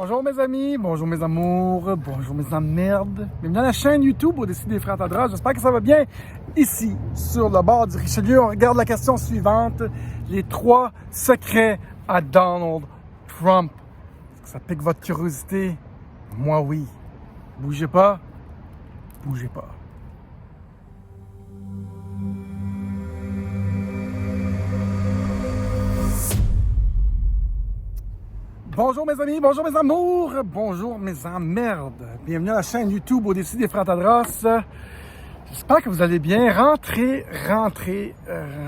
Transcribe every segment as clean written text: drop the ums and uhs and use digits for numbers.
Bonjour mes amis, bonjour mes amours, bonjour mes emmerdes. Bienvenue à la chaîne YouTube Au-dessus des Frères Tadras. J'espère que ça va bien. Ici, sur le bord du Richelieu, on regarde la question suivante. Les 3 secrets à Donald Trump. Est-ce que ça pique votre curiosité? Moi, oui. Bougez pas. Bougez pas. Bonjour mes amis, bonjour mes amours, bonjour mes emmerdes. Bienvenue à la chaîne YouTube Au-dessus des Frères Tadras. J'espère que vous allez bien. Rentrez,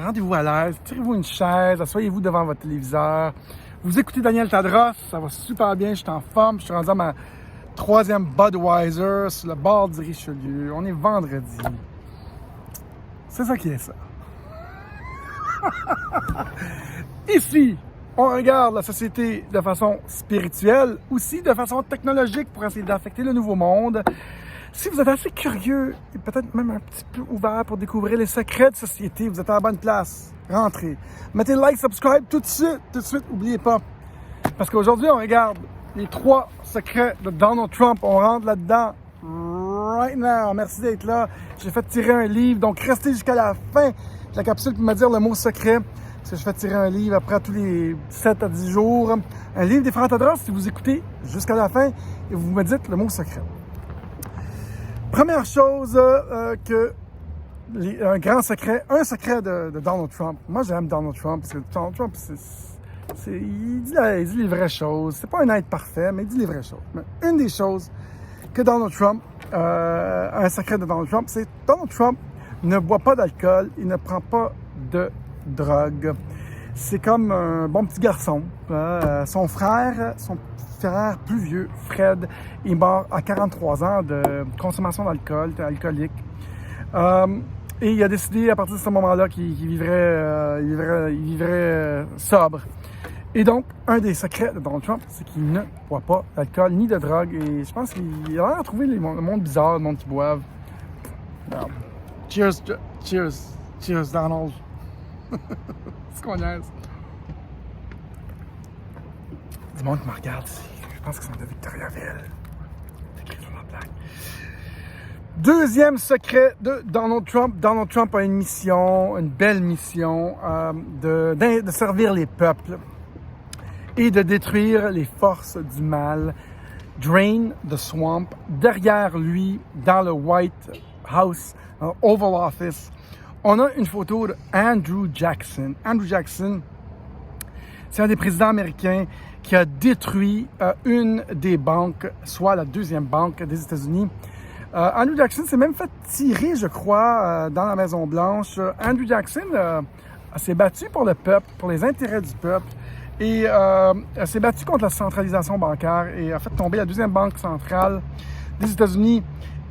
rendez-vous à l'aise, tirez-vous une chaise, asseyez-vous devant votre téléviseur. Vous écoutez Daniel Tadras, ça va super bien, je suis en forme. Je suis rendu à ma 3e Budweiser sur le bord du Richelieu. On est vendredi. C'est ça qui est ça. Ici, on regarde la société de façon spirituelle, aussi de façon technologique pour essayer d'affecter le nouveau monde. Si vous êtes assez curieux et peut-être même un petit peu ouvert pour découvrir les secrets de société, vous êtes à la bonne place. Rentrez. Mettez like, subscribe tout de suite, n'oubliez pas. Parce qu'aujourd'hui, on regarde les 3 secrets de Donald Trump. On rentre là-dedans right now. Merci d'être là. J'ai fait tirer un livre, donc restez jusqu'à la fin de la capsule pour me dire le mot secret. Parce que je fais tirer un livre après tous les 7 à 10 jours. Un livre des Frères Tadras, si vous écoutez jusqu'à la fin et vous me dites le mot secret. Première chose un grand secret, un secret de Donald Trump. Moi, j'aime Donald Trump parce que Donald Trump, il dit les vraies choses. C'est pas un être parfait, mais il dit les vraies choses. Mais une des choses que Donald Trump, un secret de Donald Trump, c'est que Donald Trump ne boit pas d'alcool, il ne prend pas de drogue. C'est comme un bon petit garçon. Son frère plus vieux, Fred, est mort à 43 ans de consommation d'alcool, alcoolique. Et il a décidé à partir de ce moment-là qu'il vivrait sobre. Et donc, un des secrets de Donald Trump, c'est qu'il ne boit pas d'alcool ni de drogue. Et je pense qu'il a l'air de trouver le monde bizarre, le monde qui boive. Cheers, Donald. C'est qu'on niaise. Du monde qui me regarde, je pense qu'ils sont de Victoriaville. C'est écrit sur la plaque. Deuxième secret de Donald Trump. Donald Trump a une mission, une belle mission, de servir les peuples et de détruire les forces du mal. Drain the swamp. Derrière lui, dans le White House, dans l'Oval Office, on a une photo d'Andrew Jackson. Andrew Jackson, c'est un des présidents américains qui a détruit une des banques, soit la 2e banque des États-Unis. Andrew Jackson s'est même fait tirer, je crois, dans la Maison-Blanche. Andrew Jackson s'est battu pour le peuple, pour les intérêts du peuple, et s'est battu contre la centralisation bancaire et a fait tomber la 2e banque centrale des États-Unis.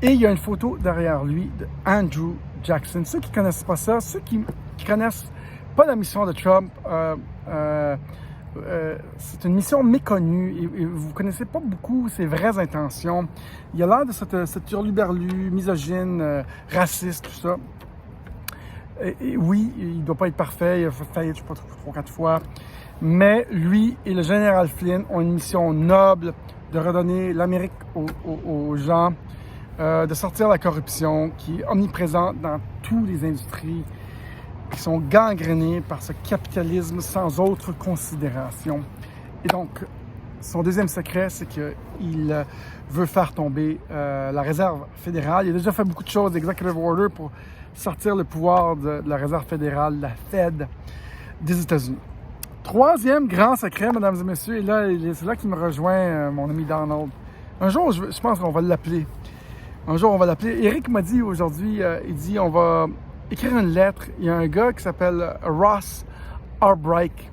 Et il y a une photo derrière lui de Andrew Jackson. Ceux qui ne connaissent pas ça, ceux qui connaissent pas la mission de Trump, c'est une mission méconnue et vous ne connaissez pas beaucoup ses vraies intentions. Il a l'air de cette hurluberlu, misogyne, raciste, tout ça. Et oui, il ne doit pas être parfait, il a fait faillite, je ne sais pas, 3-4 fois. Mais lui et le général Flynn ont une mission noble de redonner l'Amérique aux gens, de sortir la corruption qui est omniprésente dans toutes les industries qui sont gangrénées par ce capitalisme sans autre considération. Et donc, son deuxième secret, c'est qu'il veut faire tomber la Réserve fédérale. Il a déjà fait beaucoup de choses, executive order, pour sortir le pouvoir de la Réserve fédérale, la Fed, des États-Unis. Troisième grand secret, mesdames et messieurs, et là, c'est là qu'il me rejoint, mon ami Donald. Un jour, je pense qu'on va l'appeler. Eric m'a dit aujourd'hui, il dit, on va écrire une lettre. Il y a un gars qui s'appelle Ross Ulbricht.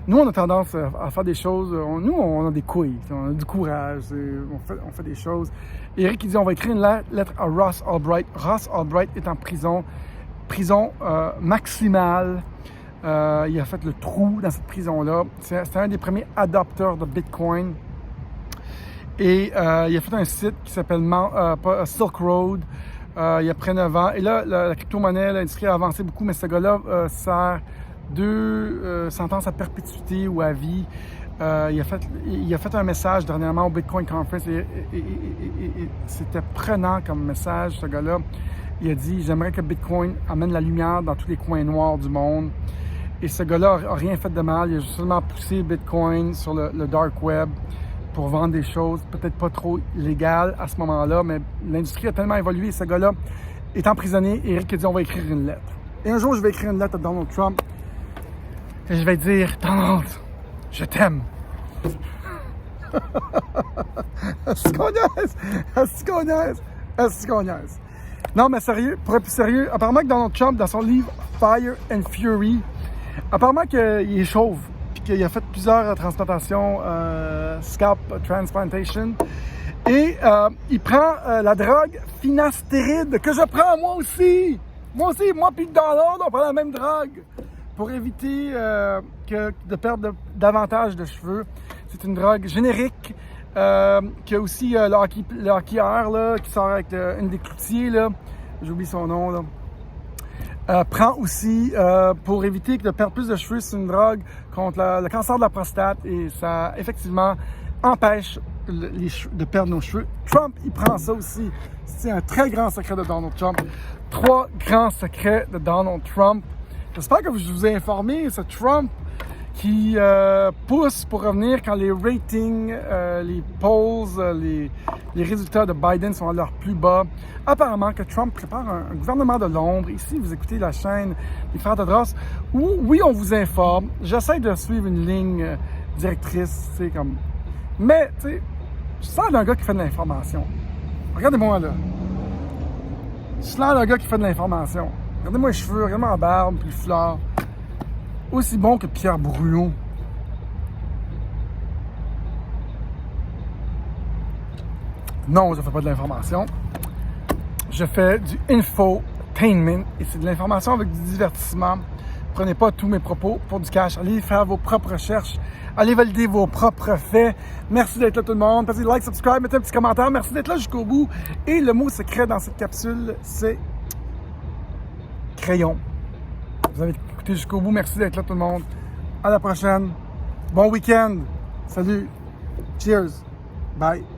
Nous, on a tendance à faire des choses. Nous, on a des couilles, on a du courage, on fait des choses. Eric, il dit, on va écrire une lettre à Ross Ulbricht. Ross Ulbricht est en prison maximale. Il a fait le trou dans cette prison-là. C'est un des premiers adopteurs de Bitcoin. Et il a fait un site qui s'appelle Silk Road il y a près de 9 ans. Et là, la crypto-monnaie, l'industrie a avancé beaucoup, mais ce gars-là sert 2 sentences à perpétuité ou à vie Il a fait un message dernièrement au Bitcoin Conference et c'était prenant comme message, ce gars-là. Il a dit « J'aimerais que Bitcoin amène la lumière dans tous les coins noirs du monde. » Et ce gars-là n'a rien fait de mal. Il a seulement poussé Bitcoin sur le dark web pour vendre des choses peut-être pas trop légales à ce moment-là, mais l'industrie a tellement évolué. Ce gars-là est emprisonné et Eric a dit « On va écrire une lettre. » Et un jour, je vais écrire une lettre à Donald Trump et je vais dire « Donald, je t'aime. » Est-ce qu'on niaise? Est-ce qu'on niaise? Est-ce qu'on niaise? Non, mais sérieux, pour être plus sérieux, apparemment que Donald Trump, dans son livre Fire and Fury, apparemment qu'il est chauve, puis qu'il a fait plusieurs transplantations, scalp transplantation, et il prend la drogue finastéride que je prends moi aussi. Moi puis Donald, on prend la même drogue pour éviter de perdre davantage de cheveux. C'est une drogue générique qui a aussi le hockeyeur là, qui sort avec une des cloutiers, là, j'oublie son nom, là. Prend aussi pour éviter de perdre plus de cheveux. C'est une drogue contre le cancer de la prostate et ça effectivement empêche de perdre nos cheveux. Trump, il prend ça aussi. C'est un très grand secret de Donald Trump. 3 grands secrets de Donald Trump. J'espère que je vous ai informé. Ce Trump qui pousse pour revenir quand les ratings, les polls, les résultats de Biden sont à leur plus bas. Apparemment que Trump prépare un gouvernement de l'ombre. Ici, vous écoutez la chaîne des Frères Tedros, où, oui, on vous informe. J'essaie de suivre une ligne directrice, tu sais, comme... Mais, tu sais, je sens d'un gars qui fait de l'information. Regardez-moi, là. Je sens d'un gars qui fait de l'information. Regardez-moi les cheveux, regardez-moi la barbe, puis le fleur. Aussi bon que Pierre Bruno. Non, je ne fais pas de l'information. Je fais du infotainment et c'est de l'information avec du divertissement. Prenez pas tous mes propos pour du cash. Allez faire vos propres recherches. Allez valider vos propres faits. Merci d'être là tout le monde. Passez like, subscribe, mettez un petit commentaire. Merci d'être là jusqu'au bout. Et le mot secret dans cette capsule, c'est crayon. Vous avez écouté jusqu'au bout. Merci d'être là tout le monde. À la prochaine. Bon week-end. Salut. Cheers. Bye.